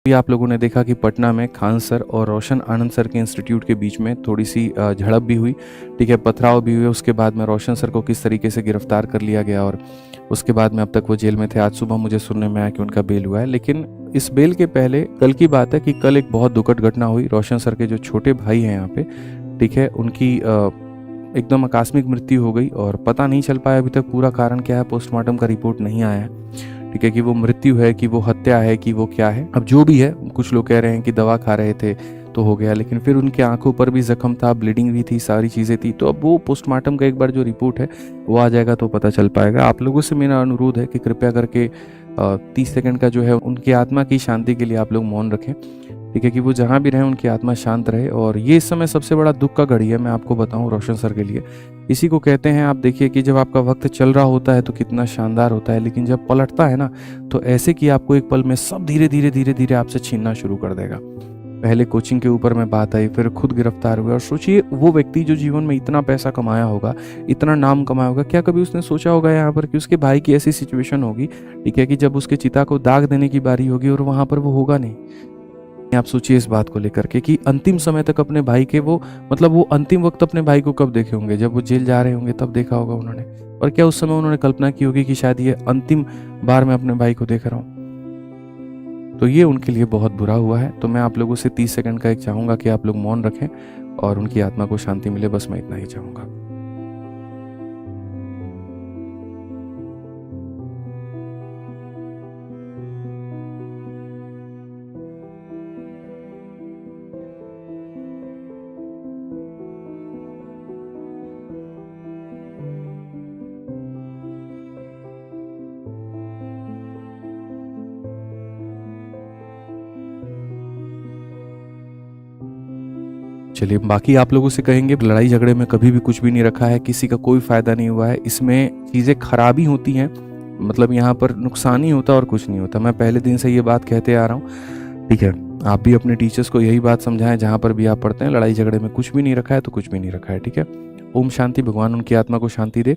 भी आप लोगों ने देखा कि पटना में खान सर और रोशन आनंद सर के इंस्टीट्यूट के बीच में थोड़ी सी झड़प भी हुई, ठीक है, पथराव भी हुए। उसके बाद में रोशन सर को किस तरीके से गिरफ्तार कर लिया गया और उसके बाद में अब तक वो जेल में थे। आज सुबह मुझे सुनने में आया कि उनका बेल हुआ है। लेकिन इस बेल के पहले कल की बात है कि कल एक बहुत दुखद घटना हुई। रोशन सर के जो छोटे भाई हैं यहाँ पे, ठीक है, उनकी एकदम आकस्मिक मृत्यु हो गई और पता नहीं चल पाया अभी तक पूरा कारण क्या है। पोस्टमार्टम का रिपोर्ट नहीं आया है, ठीक है, कि वो मृत्यु है कि वो हत्या है कि वो क्या है। अब जो भी है, कुछ लोग कह रहे हैं कि दवा खा रहे थे तो हो गया, लेकिन फिर उनकी आंखों पर भी जख्म था, ब्लीडिंग भी थी, सारी चीज़ें थी। तो अब वो पोस्टमार्टम का एक बार जो रिपोर्ट है वो आ जाएगा तो पता चल पाएगा। आप लोगों से मेरा अनुरोध है कि कृपया करके 30 सेकंड का जो है उनकी आत्मा की शांति के लिए आप लोग मौन रखें, ठीक है, कि वो जहाँ भी रहें उनकी आत्मा शांत रहे। और ये इस समय सबसे बड़ा दुख का घड़ी है, मैं आपको बताऊं, रोशन सर के लिए। इसी को कहते हैं, आप देखिए कि जब आपका वक्त चल रहा होता है तो कितना शानदार होता है, लेकिन जब पलटता है ना तो ऐसे कि आपको एक पल में सब धीरे धीरे धीरे धीरे आपसे छीनना शुरू कर देगा। पहले कोचिंग के ऊपर में बात आई, फिर खुद गिरफ्तार हुए। और सोचिए, वो व्यक्ति जो जीवन में इतना पैसा कमाया होगा, इतना नाम कमाया होगा, क्या कभी उसने सोचा होगा यहाँ पर कि उसके भाई की ऐसी सिचुएशन होगी, ठीक है, कि जब उसके चिता को दाग देने की बारी होगी और वहां पर वो होगा नहीं। आप सोचिए इस बात को लेकर के कि अंतिम समय तक अपने भाई के वो, मतलब वो अंतिम वक्त अपने भाई को कब देखे होंगे, जब वो जेल जा रहे होंगे तब देखा होगा उन्होंने। और क्या उस समय उन्होंने कल्पना की होगी कि शायद ये अंतिम बार मैं अपने भाई को देख रहा हूँ। तो ये उनके लिए बहुत बुरा हुआ है। तो मैं आप लोगों से 30 सेकंड का एक चाहूंगा कि आप लोग मौन रखें और उनकी आत्मा को शांति मिले, बस मैं इतना ही चाहूंगा। चलिए, बाकी आप लोगों से कहेंगे, लड़ाई झगड़े में कभी भी कुछ भी नहीं रखा है, किसी का कोई फायदा नहीं हुआ है, इसमें चीज़ें खराबी होती हैं, मतलब यहाँ पर नुकसान ही होता और कुछ नहीं होता। मैं पहले दिन से ये बात कहते आ रहा हूँ, ठीक है। आप भी अपने टीचर्स को यही बात समझाएं जहाँ पर भी आप पढ़ते हैं, लड़ाई झगड़े में कुछ भी नहीं रखा है तो कुछ भी नहीं रखा है, ठीक है। ओम शांति, भगवान उनकी आत्मा को शांति दे।